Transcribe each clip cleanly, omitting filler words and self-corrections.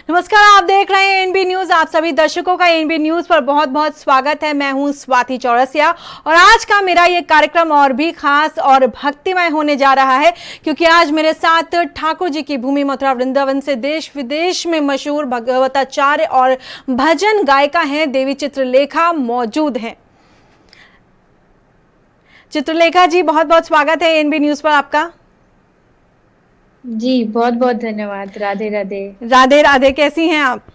नमस्कार, आप देख रहे हैं एनबी न्यूज। आप सभी दर्शकों का एनबी न्यूज पर बहुत बहुत स्वागत है। मैं हूं स्वाति चौरसिया और आज का मेरा ये कार्यक्रम और भी खास और भक्तिमय होने जा रहा है क्योंकि आज मेरे साथ ठाकुर जी की भूमि मथुरा वृंदावन से देश विदेश में मशहूर भगवताचार्य और भजन गायिका हैं देवी चित्रलेखा मौजूद हैं। चित्रलेखा जी, बहुत बहुत स्वागत है एनबी न्यूज पर आपका। जी बहुत बहुत धन्यवाद। राधे राधे। राधे राधे। कैसी हैं आप?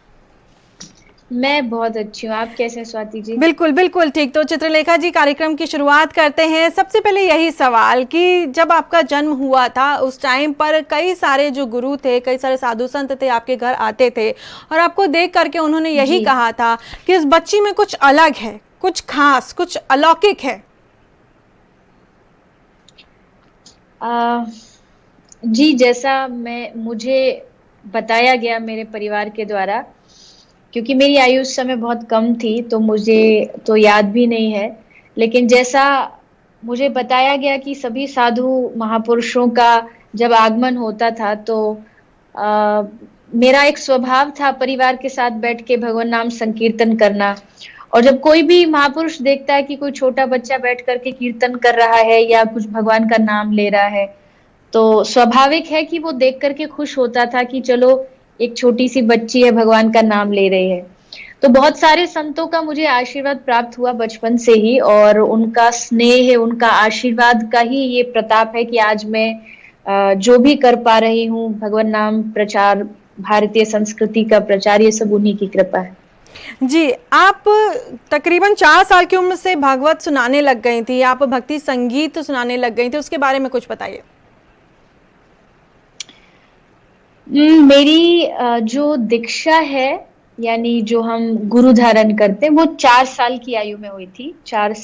मैं बहुत अच्छी हूँ। आप कैसे हैं स्वाति जी? बिल्कुल बिल्कुल ठीक। तो चित्रलेखा जी, कार्यक्रम की शुरुआत करते हैं। सबसे पहले यही सवाल कि जब आपका जन्म हुआ था उस टाइम पर कई सारे जो गुरु थे, कई सारे साधु संत थे, आपके घर आते थे और आपको देख करके उन्होंने यही कहा था कि इस बच्ची में कुछ अलग है, कुछ खास, कुछ अलौकिक है। जी, जैसा मुझे बताया गया मेरे परिवार के द्वारा, क्योंकि मेरी आयु उस समय बहुत कम थी तो मुझे तो याद भी नहीं है, लेकिन जैसा मुझे बताया गया कि सभी साधु महापुरुषों का जब आगमन होता था तो मेरा एक स्वभाव था परिवार के साथ बैठ के भगवान नाम संकीर्तन करना। और जब कोई भी महापुरुष देखता है कि कोई छोटा बच्चा बैठ करके कीर्तन कर रहा है या कुछ भगवान का नाम ले रहा है तो स्वाभाविक है कि वो देख करके खुश होता था कि चलो एक छोटी सी बच्ची है भगवान का नाम ले रही है। तो बहुत सारे संतों का मुझे आशीर्वाद प्राप्त हुआ बचपन से ही और उनका स्नेह, उनका आशीर्वाद का ही ये प्रताप है कि आज मैं जो भी कर पा रही हूँ, भगवान नाम प्रचार, भारतीय संस्कृति का प्रचार, ये सब उन्हीं की कृपा है। जी, आप तकरीबन 4 साल की उम्र से भागवत सुनाने लग गई थी, आप भक्ति संगीत सुनाने लग गई थी, उसके बारे में कुछ बताइए। मेरी जो दीक्षा है, यानी जो हम गुरु धारण करते हैं, वो 4 साल की आयु में हुई थी। 4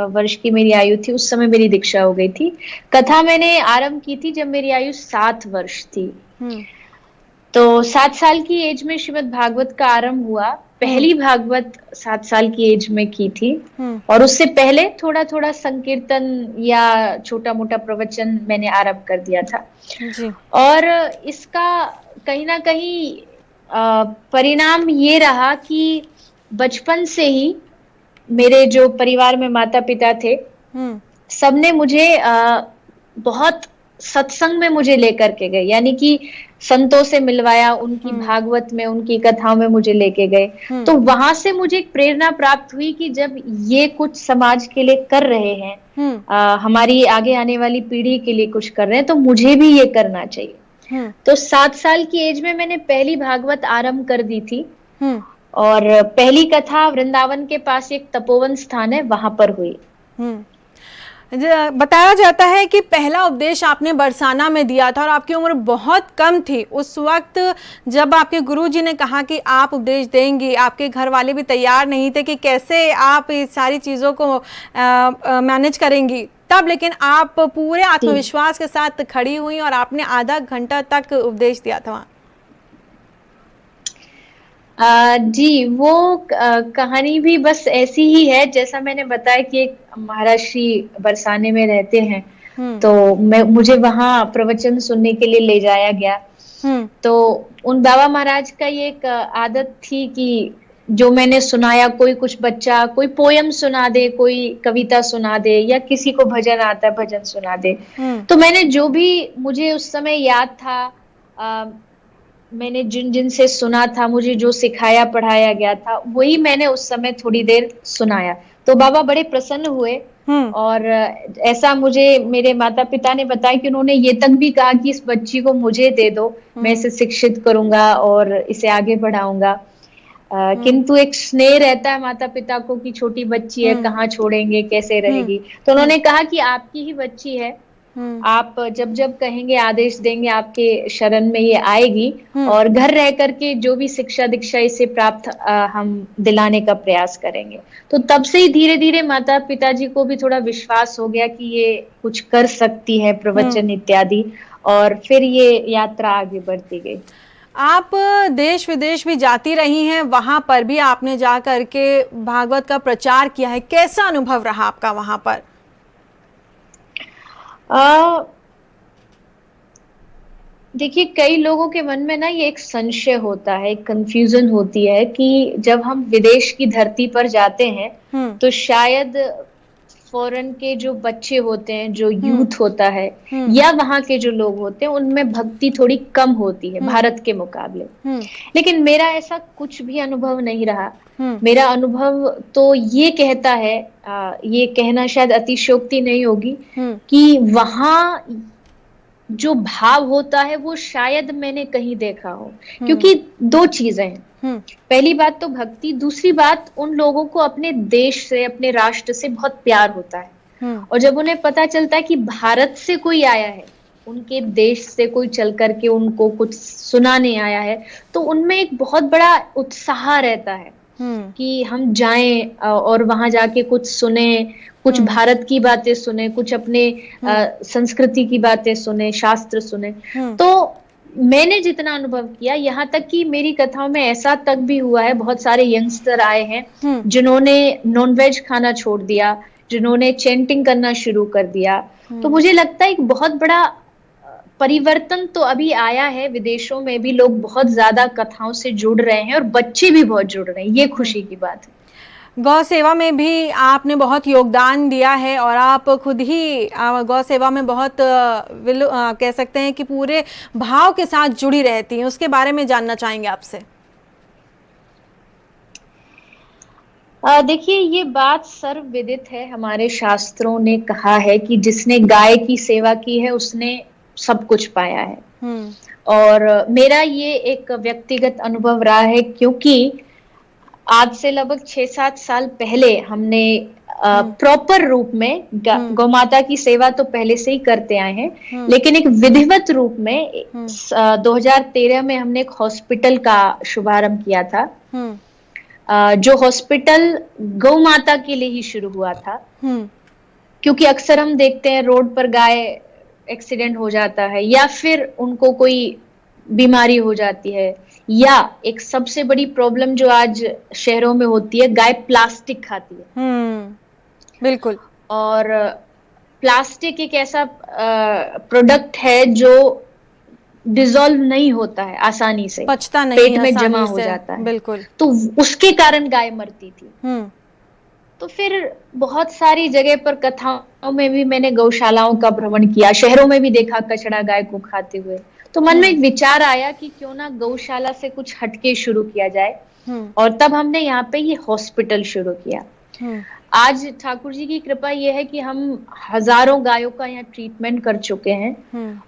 वर्ष की मेरी आयु थी, उस समय मेरी दीक्षा हो गई थी। कथा मैंने आरंभ की थी जब मेरी आयु 7 वर्ष थी। तो 7 साल की एज में श्रीमद् भागवत का आरंभ हुआ। पहली भागवत 7 साल की एज में की थी और उससे पहले थोड़ा थोड़ा संकीर्तन या छोटा मोटा प्रवचन मैंने आरंभ कर दिया था। जी। और इसका कहीं ना कहीं परिणाम ये रहा कि बचपन से ही मेरे जो परिवार में माता पिता थे, सबने मुझे बहुत सत्संग में मुझे लेकर के गए, यानी कि संतों से मिलवाया, उनकी भागवत में, उनकी कथाओं में मुझे लेके गए। तो वहां से मुझे एक प्रेरणा प्राप्त हुई कि जब ये कुछ समाज के लिए कर रहे हैं, हमारी आगे आने वाली पीढ़ी के लिए कुछ कर रहे हैं, तो मुझे भी ये करना चाहिए। तो 7 साल की एज में मैंने पहली भागवत आरंभ कर दी थी और पहली कथा वृंदावन के पास एक तपोवन स्थान है, वहां पर हुई। बताया जाता है कि पहला उपदेश आपने बरसाना में दिया था और आपकी उम्र बहुत कम थी। उस वक्त जब आपके गुरुजी ने कहा कि आप उपदेश देंगी, आपके घर वाले भी तैयार नहीं थे कि कैसे आप इस सारी चीज़ों को मैनेज करेंगी, तब लेकिन आप पूरे आत्मविश्वास के साथ खड़ी हुई और आपने आधा घंटा तक उपदेश दिया था वहाँ। जी, वो कहानी भी बस ऐसी ही है जैसा मैंने बताया कि एक महर्षि बरसाने में रहते हैं, तो मुझे वहां प्रवचन सुनने के लिए ले जाया गया। तो उन बाबा महाराज का ये एक आदत थी कि जो मैंने सुनाया, कोई कुछ बच्चा कोई पोयम सुना दे, कोई कविता सुना दे, या किसी को भजन आता है भजन सुना दे। तो मैंने जो भी मुझे उस समय याद था, मैंने जिन जिन से सुना था, मुझे जो सिखाया पढ़ाया गया था, वही मैंने उस समय थोड़ी देर सुनाया। तो बाबा बड़े प्रसन्न हुए और ऐसा मुझे मेरे माता पिता ने बताया कि उन्होंने ये तक भी कहा कि इस बच्ची को मुझे दे दो, मैं इसे शिक्षित करूंगा और इसे आगे बढ़ाऊंगा। किंतु एक स्नेह रहता है माता पिता को कि छोटी बच्ची है, कहाँ छोड़ेंगे, कैसे रहेगी। तो उन्होंने कहा कि आपकी ही बच्ची है, आप जब जब कहेंगे, आदेश देंगे, आपके शरण में ये आएगी और घर रह करके जो भी शिक्षा दीक्षा इसे प्राप्त हम दिलाने का प्रयास करेंगे। तो तब से ही धीरे धीरे माता पिताजी को भी थोड़ा विश्वास हो गया कि ये कुछ कर सकती है, प्रवचन इत्यादि, और फिर ये यात्रा आगे बढ़ती गई। आप देश विदेश भी जाती रही हैं, वहां पर भी आपने जा करके भागवत का प्रचार किया है। कैसा अनुभव रहा आपका वहां पर? देखिए, कई लोगों के मन में ना ये एक संशय होता है, एक कंफ्यूजन होती है कि जब हम विदेश की धरती पर जाते हैं, हम्म। तो शायद फॉरेन के जो बच्चे होते हैं, जो हम्म। यूथ होता है, हम्म। या वहाँ के जो लोग होते हैं, उनमें भक्ति थोड़ी कम होती है हम्म। भारत के मुकाबले। हम्म। लेकिन मेरा ऐसा कुछ भी अनुभव नहीं रहा। हम्म। मेरा अनुभव तो ये कहता है, ये कहना शायद अतिशयोक्ति नहीं होगी, हम्म। कि वहाँ जो भाव होता है वो शायद मैंने कहीं देखा हो। हम्म। क्योंकि दो चीजें हैं, हम्म। पहली बात तो भक्ति, दूसरी बात उन लोगों को अपने देश से, अपने राष्ट्र से बहुत प्यार होता है। हम्म। और जब उन्हें पता चलता है कि भारत से कोई आया है, उनके देश से कोई चल करके उनको कुछ सुनाने आया है, तो उनमें एक बहुत बड़ा उत्साह रहता है हम्म। कि हम जाएं और वहां जाके कुछ सुने, कुछ हम्म। भारत की बातें सुने, कुछ अपने हम्म। संस्कृति की बातें सुने, शास्त्र सुने। हम्म। तो मैंने जितना अनुभव किया, यहाँ तक कि मेरी कथाओं में ऐसा तक भी हुआ है, बहुत सारे यंगस्टर आए हैं हम्म। जिन्होंने नॉनवेज खाना छोड़ दिया, जिन्होंने चैंटिंग करना शुरू कर दिया। तो हम्म। मुझे लगता है एक बहुत बड़ा परिवर्तन तो अभी आया है। विदेशों में भी लोग बहुत ज्यादा कथाओं से जुड़ रहे हैं और बच्चे भी बहुत जुड़ रहे हैं, ये खुशी की बात है। गौ सेवा में भी आपने बहुत योगदान दिया है और आप खुद ही गौ सेवा में बहुत कह सकते हैं कि पूरे भाव के साथ जुड़ी रहती हैं, उसके बारे में जानना चाहेंगे आपसे। देखिए, ये बात सर्वविदित है, हमारे शास्त्रों ने कहा है कि जिसने गाय की सेवा की है उसने सब कुछ पाया है। हम्म। और मेरा ये एक व्यक्तिगत अनुभव रहा है, क्योंकि आज से लगभग 6-7 साल पहले हमने प्रॉपर रूप में गौ माता की सेवा तो पहले से ही करते आए हैं, लेकिन एक विधिवत रूप में 2013 में हमने एक हॉस्पिटल का शुभारंभ किया था। जो हॉस्पिटल गौ माता के लिए ही शुरू हुआ था। क्योंकि अक्सर हम देखते हैं रोड पर गाय एक्सीडेंट हो जाता है, या फिर उनको कोई बीमारी हो जाती है, या एक सबसे बड़ी प्रॉब्लम जो आज शहरों में होती है, गाय प्लास्टिक खाती है। बिल्कुल। और प्लास्टिक एक ऐसा प्रोडक्ट है जो डिसॉल्व नहीं होता है आसानी से, पचता नहीं, पेट में जमा हो जाता है। बिल्कुल। तो उसके कारण गाय मरती थी। तो फिर बहुत सारी जगह पर कथाओं में भी मैंने गौशालाओं का भ्रमण किया, शहरों में भी देखा कचड़ा गाय को खाते हुए। तो मन में एक विचार आया कि क्यों ना गौशाला से कुछ हटके शुरू किया जाए, और तब हमने यहाँ पे ये हॉस्पिटल शुरू किया। आज ठाकुर जी की कृपा ये है कि हम हजारों गायों का यहाँ ट्रीटमेंट कर चुके हैं,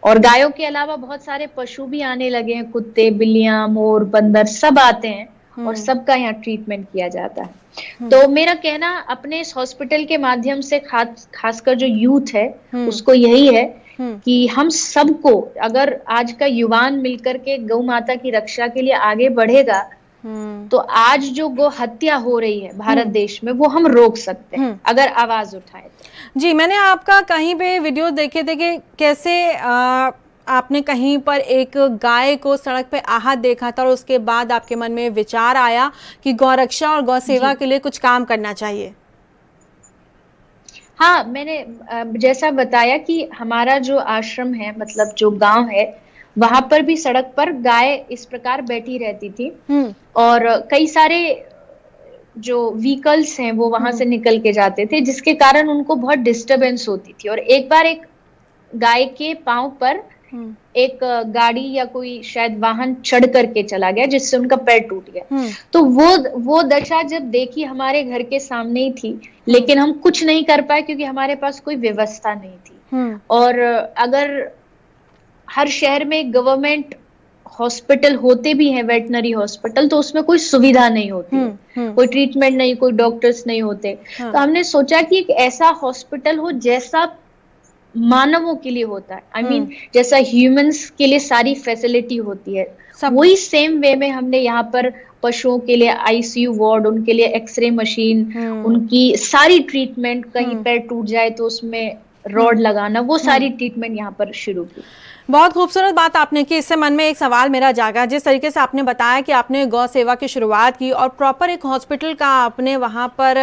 और गायों के अलावा बहुत सारे पशु भी आने लगे हैं, कुत्ते, बिल्लियां, मोर, बंदर सब आते हैं, और सबका यहाँ ट्रीटमेंट किया जाता है। तो मेरा कहना अपने इस हॉस्पिटल के माध्यम से खासकर जो यूथ है उसको यही है कि हम सबको, अगर आज का युवान मिलकर के गौ माता की रक्षा के लिए आगे बढ़ेगा, तो आज जो गो हत्या हो रही है भारत देश में, वो हम रोक सकते हैं अगर आवाज उठाए तो। जी, मैंने आपका कहीं पे वीडियो देखे थे कि कैसे आपने कहीं पर एक गाय को सड़क पे आहत देखा था और उसके बाद आपके मन में विचार आया कि गौ रक्षा और गौ सेवा के लिए कुछ काम करना चाहिए। हाँ, मैंने जैसा बताया कि हमारा जो आश्रम है, मतलब जो गांव है, वहां पर भी सड़क पर गाय इस प्रकार बैठी रहती थी, और कई सारे जो व्हीकल्स हैं वो वहां से निकल के जाते थे, जिसके कारण उनको बहुत डिस्टरबेंस होती थी। और एक बार एक गाय के पांव पर एक गाड़ी या कोई शायद वाहन चढ़ करके चला गया, जिससे उनका पैर टूट गया। तो वो दशा जब देखी हमारे घर के सामने ही थी, लेकिन हम कुछ नहीं कर पाए क्योंकि हमारे पास कोई व्यवस्था नहीं थी। और अगर हर शहर में गवर्नमेंट हॉस्पिटल होते भी हैं, वेटनरी हॉस्पिटल, तो उसमें कोई सुविधा नहीं होती, कोई ट्रीटमेंट नहीं, कोई डॉक्टर्स नहीं होते। तो हमने सोचा कि एक ऐसा हॉस्पिटल हो जैसा मानवों के लिए होता है, I mean, जैसा ह्यूमंस के लिए सारी फैसिलिटी होती है, वही सेम वे में हमने यहाँ पर पशुओं के लिए आईसीयू वार्ड, उनके लिए एक्सरे मशीन, उनकी सारी ट्रीटमेंट, कहीं पैर टूट जाए तो उसमें रॉड लगाना, वो सारी ट्रीटमेंट यहाँ पर शुरू की। बहुत खूबसूरत बात आपने की। इससे मन में एक सवाल मेरा जागा, जिस तरीके से आपने बताया कि आपने गौ सेवा की शुरुआत की और प्रॉपर एक हॉस्पिटल का आपने वहाँ पर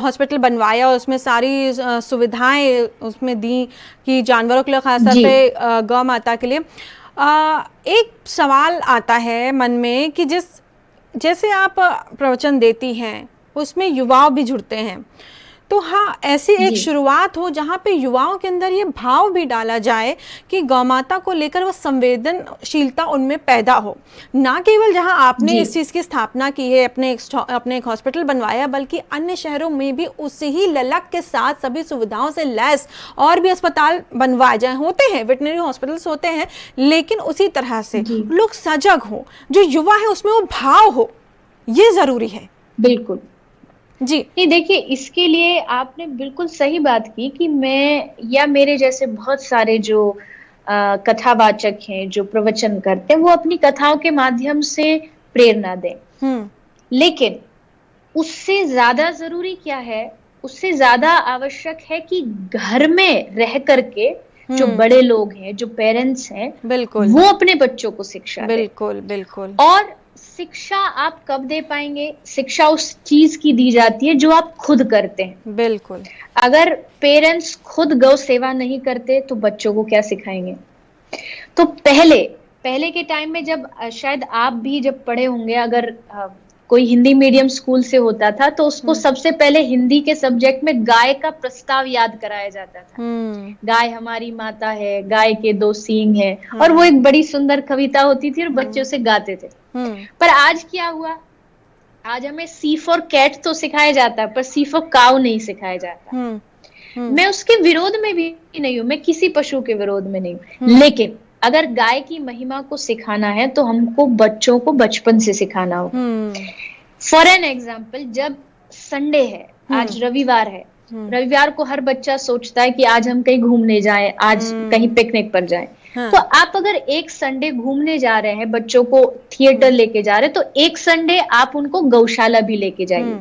हॉस्पिटल बनवाया और उसमें सारी सुविधाएं उसमें दी कि जानवरों के लिए, खासतौर पे गौ माता के लिए। एक सवाल आता है मन में कि जैसे आप प्रवचन देती हैं उसमें युवाओं भी जुड़ते हैं, तो हाँ ऐसी एक शुरुआत हो जहाँ पे युवाओं के अंदर ये भाव भी डाला जाए कि गौ माता को लेकर वो संवेदनशीलता उनमें पैदा हो, ना केवल जहाँ आपने इस चीज़ की स्थापना की है, अपने एक हॉस्पिटल बनवाया, बल्कि अन्य शहरों में भी उसी ही ललक के साथ सभी सुविधाओं से लैस और भी अस्पताल बनवाए जाए। होते हैं वेटनरी हॉस्पिटल्स होते हैं, लेकिन उसी तरह से लोग सजग हो, जो युवा है उसमें वो भाव हो, ये ज़रूरी है। बिल्कुल जी नहीं, देखिए इसके लिए आपने बिल्कुल सही बात की कि मैं या मेरे जैसे बहुत सारे जो कथावाचक हैं, जो प्रवचन करते हैं, वो अपनी कथाओं के माध्यम से प्रेरणा दें। लेकिन उससे ज्यादा जरूरी क्या है, उससे ज्यादा आवश्यक है कि घर में रह करके जो बड़े लोग हैं, जो पेरेंट्स हैं, बिल्कुल वो अपने बच्चों को शिक्षा दें। बिल्कुल बिल्कुल। और शिक्षा आप कब दे पाएंगे? शिक्षा उस चीज की दी जाती है जो आप खुद करते हैं। बिल्कुल। अगर पेरेंट्स खुद गौ सेवा नहीं करते तो बच्चों को क्या सिखाएंगे? तो पहले के टाइम में जब शायद आप भी जब पढ़े होंगे, अगर कोई हिंदी मीडियम स्कूल से होता था तो उसको सबसे पहले हिंदी के सब्जेक्ट में गाय का प्रस्ताव याद कराया जाता था। गाय हमारी माता है, गाय के 2 सींग है, और वो एक बड़ी सुंदर कविता होती थी और बच्चे उसे गाते थे। पर आज क्या हुआ? आज हमें सी फॉर कैट तो सिखाया जाता है, पर सी फॉर काउ नहीं सिखाया जाता। मैं उसके विरोध में भी नहीं हूं, मैं किसी पशु के विरोध में नहीं हूं, लेकिन अगर गाय की महिमा को सिखाना है तो हमको बच्चों को बचपन से सिखाना होगा। फॉर एन एग्जाम्पल, जब संडे है, आज रविवार है, रविवार को हर बच्चा सोचता है कि आज हम कहीं घूमने जाएं, आज कहीं पिकनिक पर जाएं। तो आप अगर एक संडे घूमने जा रहे हैं, बच्चों को थिएटर लेके जा रहे हैं, तो एक संडे आप उनको गौशाला भी लेके जाइए।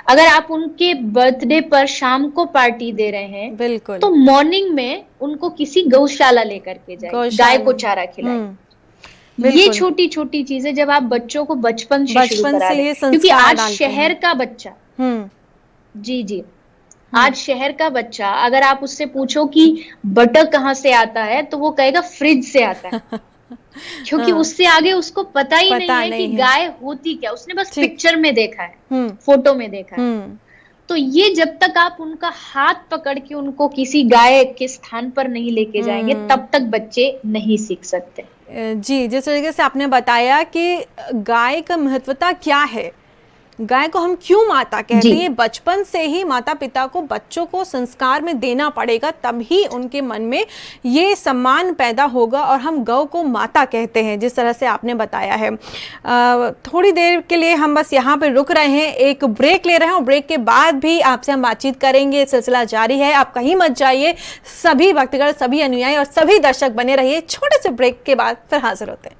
अगर आप उनके बर्थडे पर शाम को पार्टी दे रहे हैं, बिल्कुल, तो मॉर्निंग में उनको किसी गौशाला लेकर के जाइए, गाय को चारा खिलाइए। ये छोटी छोटी चीजें जब आप बच्चों को बचपन से शुरू करा रहे हैं, क्योंकि आज शहर का बच्चा जी आज शहर का बच्चा, अगर आप उससे पूछो कि बटर कहाँ से आता है, तो वो कहेगा फ्रिज से आता है। क्योंकि उससे आगे उसको पता ही नहीं है कि गाय होती क्या, उसने बस पिक्चर में देखा है, फोटो में देखा है। तो ये जब तक आप उनका हाथ पकड़ के उनको किसी गाय के स्थान पर नहीं लेके जाएंगे, तब तक बच्चे नहीं सीख सकते। जी, जिस तरीके से आपने बताया कि गाय का महत्वता क्या है, गाय को हम क्यों माता कहते हैं, बचपन से ही माता पिता को बच्चों को संस्कार में देना पड़ेगा, तभी उनके मन में ये सम्मान पैदा होगा और हम गौ को माता कहते हैं, जिस तरह से आपने बताया है। थोड़ी देर के लिए हम बस यहाँ पे रुक रहे हैं, एक ब्रेक ले रहे हैं, और ब्रेक के बाद भी आपसे हम बातचीत करेंगे। सिलसिला जारी है, आप कहीं मत जाइए। सभी भक्तगण, सभी अनुयायी और सभी दर्शक बने रहिए। छोटे से ब्रेक के बाद फिर हाजिर होते हैं।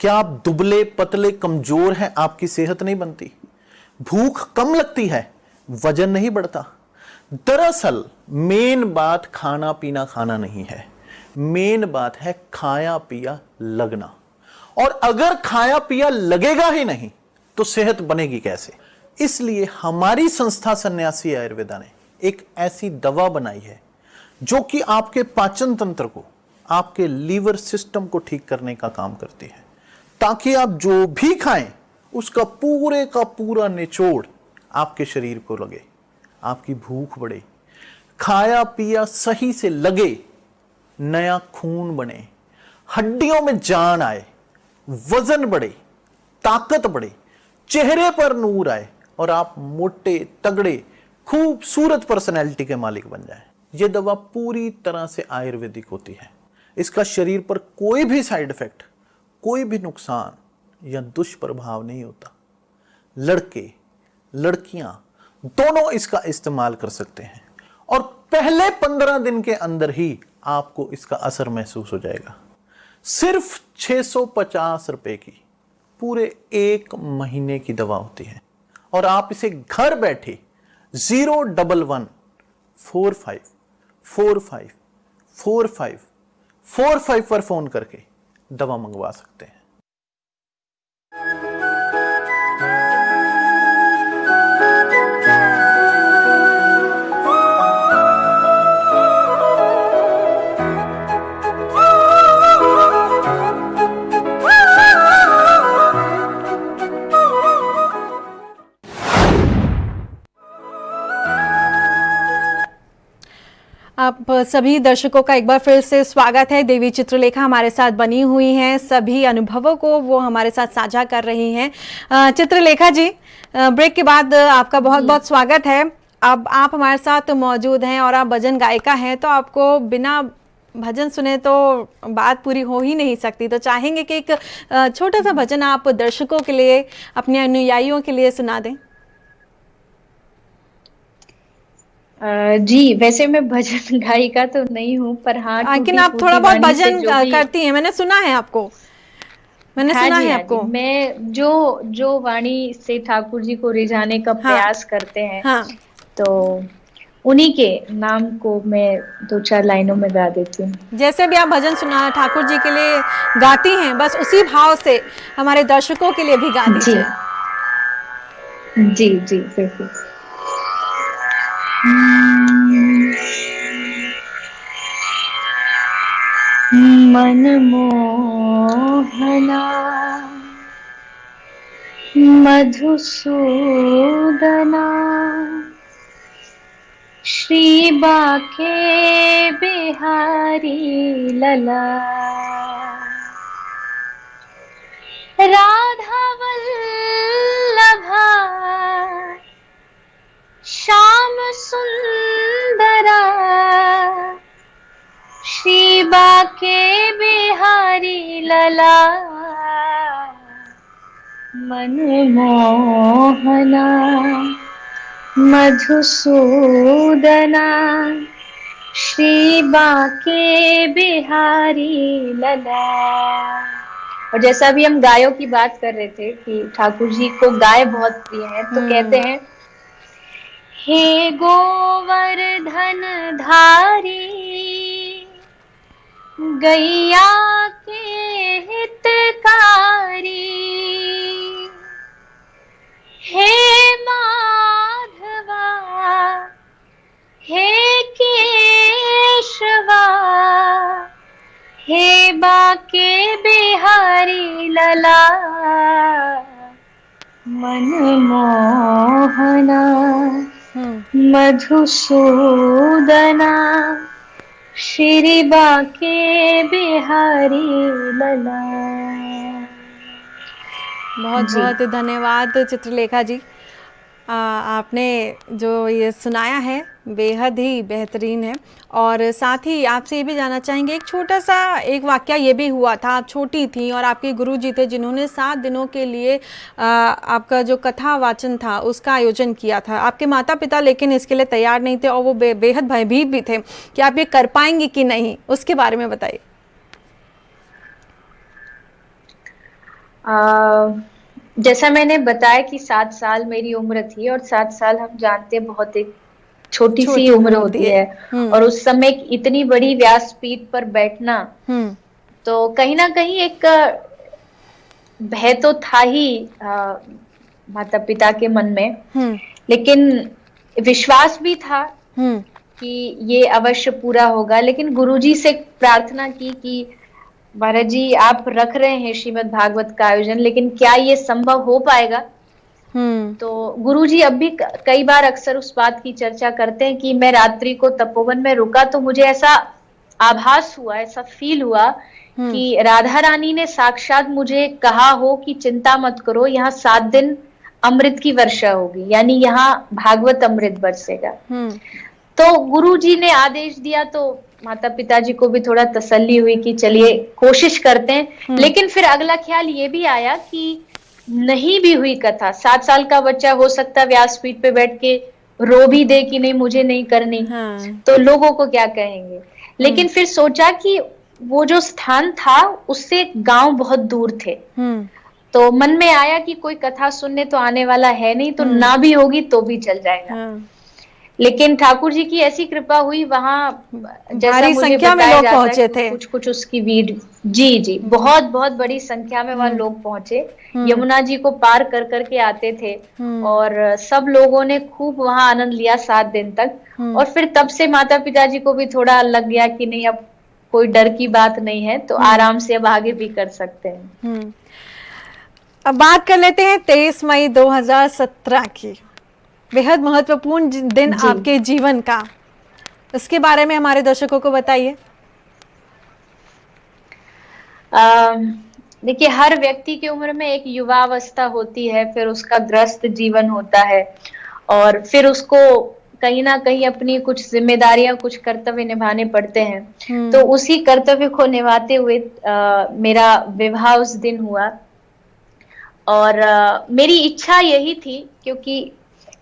क्या आप दुबले पतले कमजोर हैं? आपकी सेहत नहीं बनती, भूख कम लगती है, वजन नहीं बढ़ता? दरअसल मेन बात खाना पीना खाना नहीं है, मेन बात है खाया पिया लगना। और अगर खाया पिया लगेगा ही नहीं तो सेहत बनेगी कैसे? इसलिए हमारी संस्था सन्यासी आयुर्वेदा ने एक ऐसी दवा बनाई है जो कि आपके पाचन तंत्र को, आपके लीवर सिस्टम को ठीक करने का काम करती है, ताकि आप जो भी खाएं उसका पूरे का पूरा निचोड़ आपके शरीर को लगे, आपकी भूख बढ़े, खाया पिया सही से लगे, नया खून बने, हड्डियों में जान आए, वजन बढ़े, ताकत बढ़े, चेहरे पर नूर आए और आप मोटे तगड़े खूबसूरत पर्सनैलिटी के मालिक बन जाएं। यह दवा पूरी तरह से आयुर्वेदिक होती है। इसका शरीर पर कोई भी साइड इफेक्ट, कोई भी नुकसान या दुष्प्रभाव नहीं होता। लड़के लड़कियां दोनों इसका इस्तेमाल कर सकते हैं और पहले 15 दिन के अंदर ही आपको इसका असर महसूस हो जाएगा। सिर्फ 650 रुपए की पूरे 1 महीने की दवा होती है और आप इसे घर बैठे 01145454545 पर फोन करके दवा मंगवा सकते हैं। आप सभी दर्शकों का एक बार फिर से स्वागत है। देवी चित्रलेखा हमारे साथ बनी हुई हैं, सभी अनुभवों को वो हमारे साथ साझा कर रही हैं। चित्रलेखा जी, ब्रेक के बाद आपका बहुत बहुत स्वागत है। अब आप हमारे साथ मौजूद हैं और आप भजन गायिका हैं, तो आपको बिना भजन सुने तो बात पूरी हो ही नहीं सकती। तो चाहेंगे कि एक छोटा सा भजन आप दर्शकों के लिए, अपने अनुयायियों के लिए सुना दें। जी, वैसे मैं भजन गायिका तो नहीं हूँ, पर हाँ, लेकिन आप थोड़ा बहुत भजन करती हैं, मैंने सुना है आपको। मैं जो वाणी से ठाकुर जी को रिझाने का प्रयास करते हैं, तो उन्हीं के नाम को मैं 2-4 लाइनों में गा देती हूँ। जैसे भी आप भजन सुना ठाकुर जी के लिए गाती हैं, बस उसी भाव से हमारे दर्शकों के लिए भी गा दीजिए। जी जी बिल्कुल। मनमोहना मधुसूदना श्री बाके बिहारी लला राधा वल्लभा श्याम सुंदरा श्री बाके बिहारी लला मनमोहना मधुसूदना श्री बाके बिहारी लला। और जैसा भी हम गायों की बात कर रहे थे कि ठाकुर जी को गाय बहुत प्रिय है, तो कहते हैं, हे गोवर्धन धारी गैया के हितकारी, हे माधवा हे केशवा हे बाके बिहारी लला मनमोहना मधुसूदना श्री बाके बिहारी लला। बहुत बहुत धन्यवाद चित्रलेखा जी। आपने जो ये सुनाया है बेहद ही बेहतरीन है। और साथ ही आपसे ये भी जानना चाहेंगे, एक छोटा सा एक वाकया ये भी हुआ था, आप छोटी थी और आपके गुरुजी थे जिन्होंने 7 दिनों के लिए आपका जो कथा वाचन था उसका आयोजन किया था। आपके माता पिता लेकिन इसके लिए तैयार नहीं थे और वो बेहद भयभीत भी थे कि आप ये कर पाएंगे कि नहीं, उसके बारे में बताइए। जैसा मैंने बताया कि 7 साल मेरी उम्र थी और 7 साल हम जानते हैं बहुत एक छोटी सी उम्र होती है। और उस समय इतनी बड़ी व्यासपीठ पर बैठना, तो कहीं ना कहीं एक भय तो था ही माता पिता के मन में, लेकिन विश्वास भी था कि ये अवश्य पूरा होगा। लेकिन गुरुजी से प्रार्थना की कि महाराज जी, आप रख रहे हैं श्रीमद् भागवत का आयोजन, लेकिन क्या ये संभव हो पाएगा? तो गुरुजी अब भी कई बार अक्सर उस बात की चर्चा करते हैं कि मैं रात्रि को तपोवन में रुका तो मुझे ऐसा आभास हुआ, ऐसा फील हुआ कि राधा रानी ने साक्षात मुझे कहा हो कि चिंता मत करो, यहाँ 7 दिन अमृत की वर्षा होगी, यानी यहाँ भागवत अमृत बरसेगा। तो गुरुजी ने आदेश दिया तो माता पिताजी को भी थोड़ा तसल्ली हुई कि चलिए कोशिश करते हैं। लेकिन फिर अगला ख्याल ये भी आया कि नहीं भी हुई कथा, 7 साल का बच्चा हो सकता है व्यासपीठ पे बैठ के रो भी दे कि नहीं मुझे नहीं करनी, तो लोगों को क्या कहेंगे। लेकिन फिर सोचा कि वो जो स्थान था उससे गांव बहुत दूर थे, तो मन में आया कि कोई कथा सुनने तो आने वाला है नहीं, तो ना भी होगी तो भी चल जाएगा। लेकिन ठाकुर जी की ऐसी कृपा हुई, वहाँ जैसा मुझे संख्या में लोग पहुंचे थे, कुछ उसकी वीडियो, जी बहुत बहुत बड़ी संख्या में वहाँ लोग पहुंचे। यमुना जी को पार कर करके आते थे और सब लोगों ने खूब वहाँ आनंद लिया 7 दिन तक। और फिर तब से माता पिताजी को भी थोड़ा लग गया कि नहीं अब कोई डर की बात नहीं है, तो आराम से अब आगे भी कर सकते हैं। अब बात कर लेते हैं 23 मई 2017 की, बेहद महत्वपूर्ण दिन आपके जीवन का, इसके बारे में हमारे दर्शकों को बताइए। देखिए, हर व्यक्ति की उम्र में एक युवावस्था होती है, फिर उसका ग्रस्त जीवन होता है और फिर उसको कहीं ना कहीं अपनी कुछ जिम्मेदारियां, कुछ कर्तव्य निभाने पड़ते हैं। तो उसी कर्तव्य को निभाते हुए मेरा विवाह उस दिन हुआ और मेरी इच्छा यही थी, क्योंकि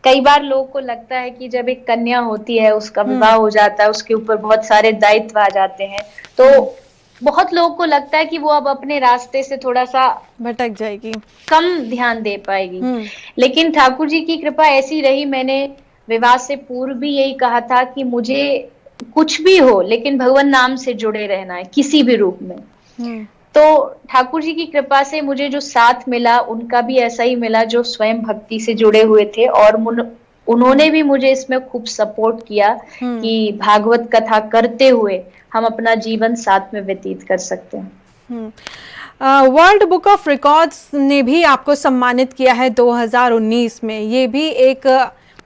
कई बार लोगों को लगता है कि जब एक कन्या होती है उसका विवाह हो जाता है, उसके ऊपर बहुत सारे दायित्व आ जाते हैं, तो बहुत लोगों को लगता है कि वो अब अपने रास्ते से थोड़ा सा भटक जाएगी, कम ध्यान दे पाएगी। लेकिन ठाकुर जी की कृपा ऐसी रही, मैंने विवाह से पूर्व भी यही कहा था कि मुझे कुछ भी हो लेकिन भगवान नाम से जुड़े रहना है किसी भी रूप में। तो ठाकुर जी की कृपा से मुझे जो साथ मिला उनका भी ऐसा ही मिला, जो स्वयं भक्ति से जुड़े हुए थे और उन्होंने भी मुझे इसमें खूब सपोर्ट किया कि भागवत कथा करते हुए हम अपना जीवन साथ में व्यतीत कर सकते हैं। वर्ल्ड बुक ऑफ रिकॉर्ड्स ने भी आपको सम्मानित किया है 2019 में, ये भी एक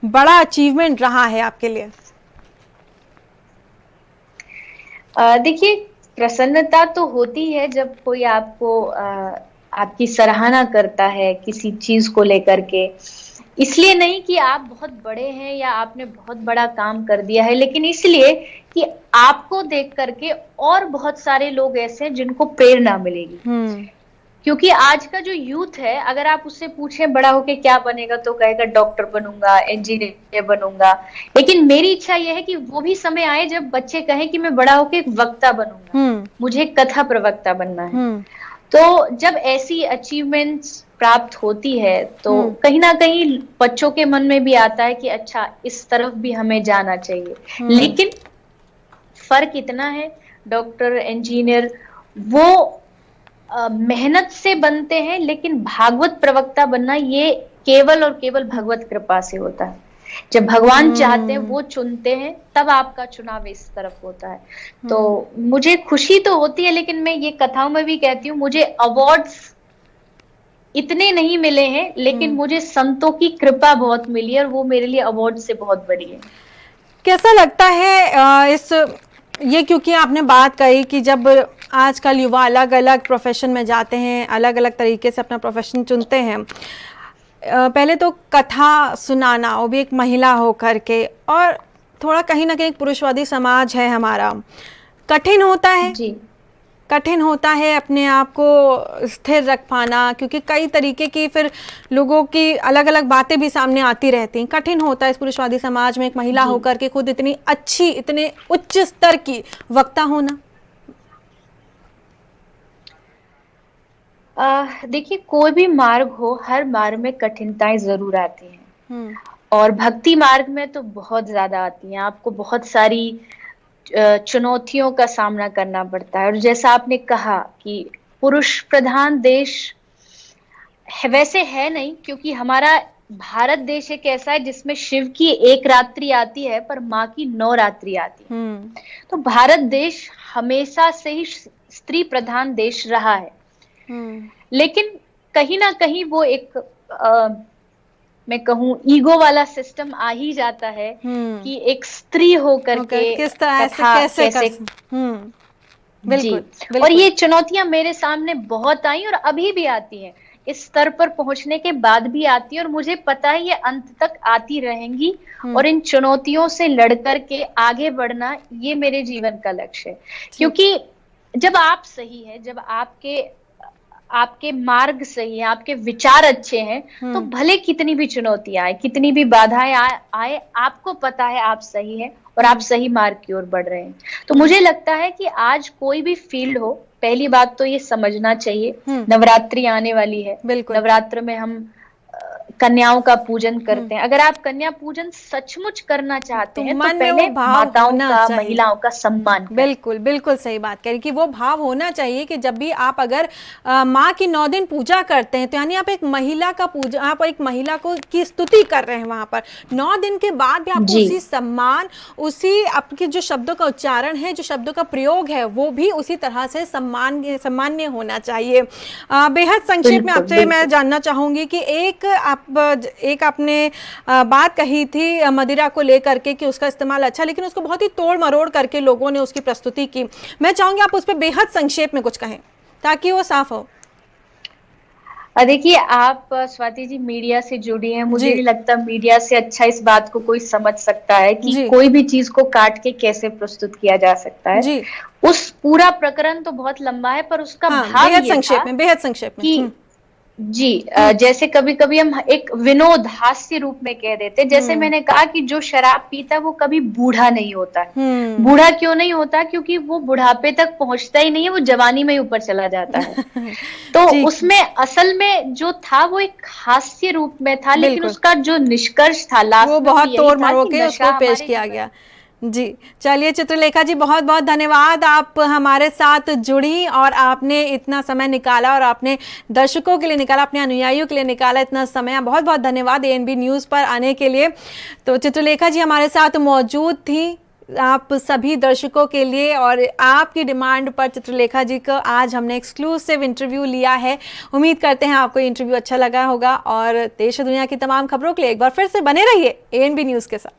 बड़ा अचीवमेंट रहा है आपके लिए। देखिए, प्रसन्नता तो होती है जब कोई आपको आपकी सराहना करता है किसी चीज को लेकर के, इसलिए नहीं कि आप बहुत बड़े हैं या आपने बहुत बड़ा काम कर दिया है, लेकिन इसलिए कि आपको देख करके और बहुत सारे लोग ऐसे हैं जिनको प्रेरणा मिलेगी। क्योंकि आज का जो यूथ है, अगर आप उससे पूछें बड़ा होके क्या बनेगा, तो कहेगा डॉक्टर बनूंगा, इंजीनियर बनूंगा। लेकिन मेरी इच्छा यह है कि वो भी समय आए जब बच्चे कहें कि मैं बड़ा होके एक वक्ता बनूंगा, मुझे कथा प्रवक्ता बनना है। तो जब ऐसी अचीवमेंट्स प्राप्त होती है तो कहीं ना कहीं बच्चों के मन में भी आता है कि अच्छा, इस तरफ भी हमें जाना चाहिए। लेकिन फर्क इतना है, डॉक्टर, इंजीनियर वो मेहनत से बनते हैं, लेकिन भागवत प्रवक्ता बनना ये केवल और केवल भगवत कृपा से होता है। जब भगवान चाहते हैं, वो चुनते हैं, तब आपका चुनाव इस तरफ होता है। तो मुझे खुशी तो होती है, लेकिन मैं ये कथाओं में भी कहती हूँ, मुझे अवार्ड्स इतने नहीं मिले हैं, लेकिन मुझे संतों की कृपा बहुत मिली है और वो मेरे लिए अवार्ड से बहुत बड़ी है। कैसा लगता है ये, क्योंकि आपने बात कही कि जब आजकल युवा अलग अलग प्रोफेशन में जाते हैं, अलग अलग तरीके से अपना प्रोफेशन चुनते हैं, पहले तो कथा सुनाना, वो भी एक महिला होकर के, और थोड़ा कहीं ना कहीं पुरुषवादी समाज है हमारा, कठिन होता है जी। कठिन होता है अपने आप को स्थिर रख पाना, क्योंकि कई तरीके की फिर लोगों की अलग अलग बातें भी सामने आती रहती हैं। कठिन होता है इस पुरुषवादी समाज में एक महिला होकर के खुद इतनी अच्छी, इतने उच्च स्तर की वक्ता होना। देखिए, कोई भी मार्ग हो, हर मार्ग में कठिनाइयां जरूर आती हैं और भक्ति मार्ग में तो बहुत ज्यादा आती हैं। आपको बहुत सारी चुनौतियों का सामना करना पड़ता है। और जैसा आपने कहा कि पुरुष प्रधान देश है, वैसे है नहीं, क्योंकि हमारा भारत देश एक ऐसा है जिसमें शिव की एक रात्रि आती है पर माँ की 9 रात्रि आती है। तो भारत देश हमेशा से ही स्त्री प्रधान देश रहा है। लेकिन कहीं ना कहीं वो एक मैं कहूँ ईगो वाला सिस्टम आ ही जाता है कि एक स्त्री होकर के किस तरह कैसे बिल्कुल। और ये चुनौतियां मेरे सामने बहुत आई और अभी भी आती हैं। इस स्तर पर पहुंचने के बाद भी आती है, और मुझे पता है ये अंत तक आती रहेंगी, और इन चुनौतियों से लड़ करके आगे बढ़ना ये मेरे जीवन का लक्ष्य है। क्योंकि जब आप सही है, जब आपके मार्ग सही है, आपके विचार अच्छे हैं, तो भले कितनी भी चुनौतियां आए, कितनी भी बाधाएं आए, आपको पता है आप सही है और आप सही मार्ग की ओर बढ़ रहे हैं। तो मुझे लगता है कि आज कोई भी फील्ड हो, पहली बात तो ये समझना चाहिए, नवरात्रि आने वाली है, नवरात्र में हम कन्याओं का पूजन करते हैं। अगर आप कन्या पूजन सचमुच करना चाहते हैं तो पहले माताओं का, महिलाओं का सम्मान करें। बिल्कुल बिल्कुल सही बात करें कि वो भाव होना चाहिए कि जब भी आप अगर माँ की 9 दिन पूजा करते हैं तो यानी आप एक महिला का पूजा, आप एक महिला को की स्तुति कर रहे हैं वहां पर। 9 दिन के बाद भी आपको उसी सम्मान, उसी आपके जो शब्दों का उच्चारण है, जो शब्दों का प्रयोग है, वो भी उसी तरह से सम्मान्य होना चाहिए। बेहद संक्षेप में आपसे मैं जानना चाहूंगी कि एक आपने बात कही थी मदिरा को लेकर के कि उसका इस्तेमाल अच्छा, लेकिन उसको बहुत ही तोड़ मरोड़ करके लोगों ने उसकी प्रस्तुति की। मैं चाहूंगी आप उस पर बेहद संक्षेप में कुछ कहें ताकि वो साफ हो। देखिए, आप स्वाति जी मीडिया से जुड़ी हैं, मुझे नहीं लगता मीडिया से अच्छा इस बात को कोई समझ सकता है कि कोई भी चीज को काट के कैसे प्रस्तुत किया जा सकता है। उस पूरा प्रकरण तो बहुत लंबा है, पर उसका भाव बेहद संक्षेप में जी, जैसे कभी कभी हम एक विनोद, हास्य रूप में कह देते, जैसे मैंने कहा कि जो शराब पीता वो कभी बूढ़ा नहीं होता। बूढ़ा क्यों नहीं होता? क्योंकि वो बुढ़ापे तक पहुंचता ही नहीं है, वो जवानी में ही ऊपर चला जाता है। तो उसमें असल में जो था वो एक हास्य रूप में था, लेकिन उसका जो निष्कर्ष था लास्ट वो बहुत तोड़ मरोड़ के उसको पेश किया गया। जी, चलिए चित्रलेखा जी, बहुत बहुत धन्यवाद, आप हमारे साथ जुड़ी और आपने इतना समय निकाला और आपने दर्शकों के लिए निकाला, अपने अनुयायियों के लिए निकाला इतना समय। बहुत बहुत धन्यवाद ANB न्यूज़ पर आने के लिए। तो चित्रलेखा जी हमारे साथ मौजूद थी आप सभी दर्शकों के लिए, और आपकी डिमांड पर चित्रलेखा जी को आज हमने एक्सक्लूसिव इंटरव्यू लिया है। उम्मीद करते हैं आपको इंटरव्यू अच्छा लगा होगा, और देश दुनिया की तमाम खबरों के लिए एक बार फिर से बने रहिए ANB न्यूज़ के साथ।